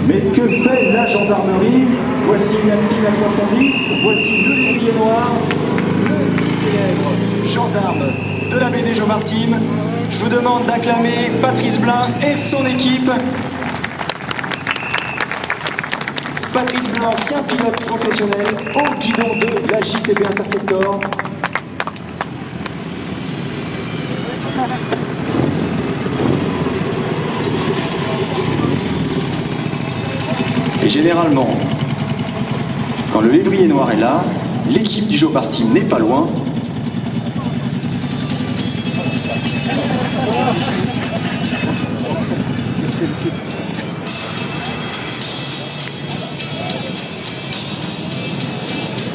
Mais que fait la gendarmerie? Voici une Alpine à 310, voici le lévrier noir, le célèbre gendarme de la BD Jo Martim. Je vous demande d'acclamer Patrice Blin et son équipe. Patrice Blin, ancien pilote professionnel au guidon de la JTB Interceptor. Et généralement, quand le lévrier noir est là, l'équipe du Jo Martim n'est pas loin.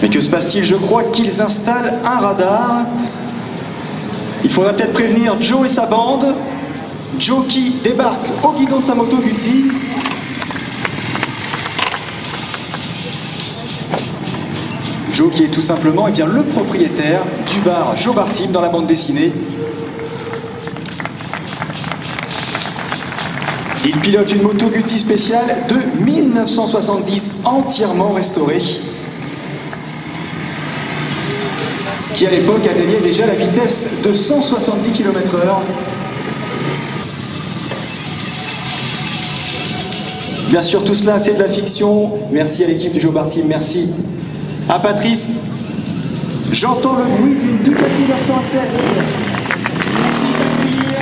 Mais que se passe-t-il? Je crois qu'ils installent un radar. Il faudra peut-être prévenir Joe et sa bande. Joe qui débarque au guidon de sa moto Guzzi. Joe qui est tout simplement le propriétaire du bar Jo Martim dans la bande dessinée. Il pilote une moto Guzzi spéciale de 1970 entièrement restaurée, qui à l'époque atteignait déjà la vitesse de 170 km/h. Bien sûr, tout cela, c'est de la fiction. Merci à l'équipe du Jo Martim, merci à Patrice. J'entends le bruit d'une Ducati 916. Merci d'accueillir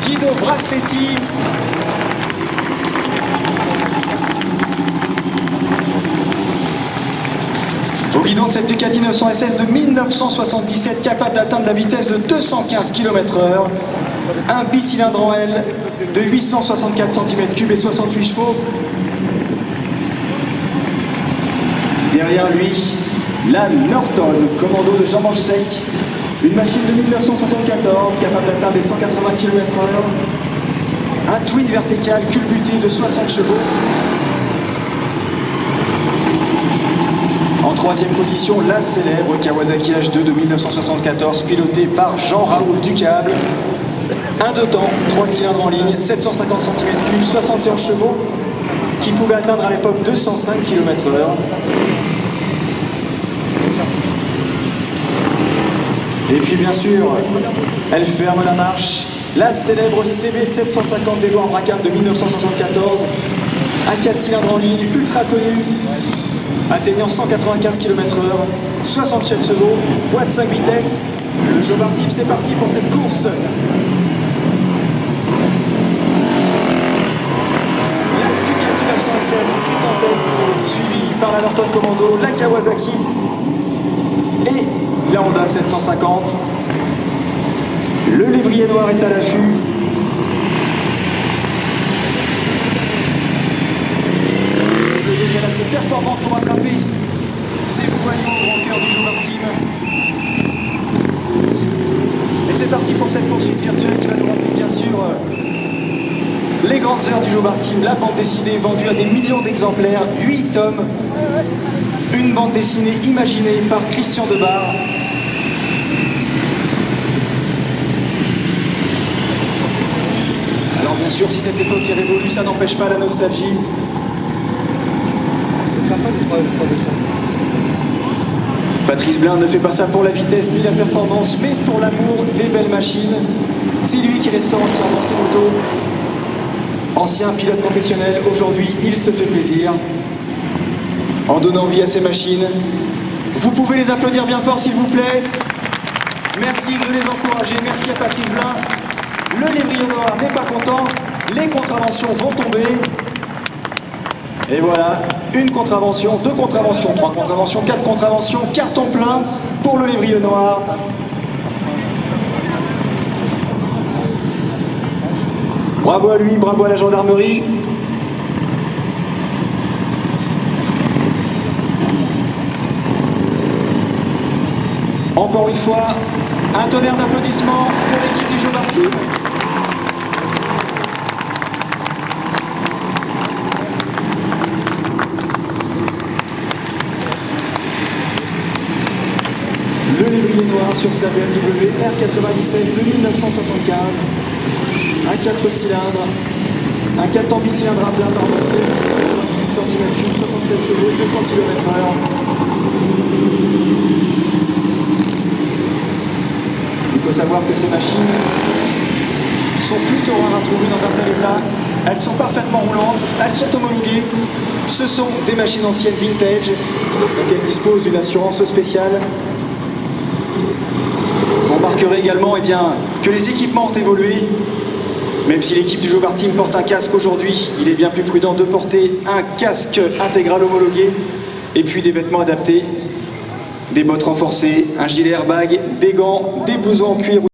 Guido Brasletti. Au guidon de cette Ducati 916 de 1977, capable d'atteindre la vitesse de 215 km/h, un bicylindre en L de 864 cm3 et 68 chevaux. Derrière lui, la Norton, commando de Jean-Manche Sec, une machine de 1974, capable d'atteindre les 180 km/h, un twin vertical culbuté de 60 chevaux. En troisième position, la célèbre Kawasaki H2 de 1974, pilotée par Jean-Raoul Ducable. Un deux temps, 3 cylindres en ligne, 750 cm3, 71 chevaux, qui pouvait atteindre à l'époque 205 km/h. Et puis bien sûr, elle ferme la marche, la célèbre CB750 d'Edouard Bracam de 1974, un 4 cylindres en ligne, ultra connu, atteignant 195 km/h, 67 chevaux, boîte 5 vitesses. Le Jo Martim, c'est parti pour cette course. La Ducati 916 est en tête, suivie par la Norton Commando, la Kawasaki et la Honda 750. Le lévrier noir est à l'affût. Elle est assez performante pour attraper ces voyous au grand cœur du Jo Martim. Et c'est parti pour cette poursuite virtuelle qui va nous rappeler bien sûr les grandes heures du Jo Martim, la bande dessinée vendue à des millions d'exemplaires, 8 tomes, une bande dessinée imaginée par Christian Debar. Alors bien sûr, si cette époque est révolue, ça n'empêche pas la nostalgie. Patrice Blin ne fait pas ça pour la vitesse ni la performance, mais pour l'amour des belles machines. C'est lui qui restaure entièrement ses motos. Ancien pilote professionnel, aujourd'hui il se fait plaisir en donnant vie à ses machines. Vous pouvez les applaudir bien fort s'il vous plaît. Merci de les encourager, merci à Patrice Blin. Le lévrier noir n'est pas content, les contraventions vont tomber. Et voilà, une contravention, 2 contraventions, 3 contraventions, 4 contraventions, carton plein pour le lévrier noir. Bravo à lui, bravo à la gendarmerie. Encore une fois, un tonnerre d'applaudissements pour l'équipe du Jo Martim. Le lévrier noir sur sa BMW R96 de 1975, un 4 cylindres, Un 4 temps bicylindre à plein par montée, 18 cm3, 67 chevaux, 200 km/h. Il faut savoir que ces machines sont plutôt rares à trouver dans un tel état. Elles sont parfaitement roulantes, elles sont homologuées. Ce sont des machines anciennes vintage, donc elles disposent d'une assurance spéciale. Vous remarquerez également que les équipements ont évolué. Même si l'équipe du Jobar Team porte un casque aujourd'hui, il est bien plus prudent de porter un casque intégral homologué et puis des vêtements adaptés, des bottes renforcées, un gilet airbag, des gants, des blousons en cuir.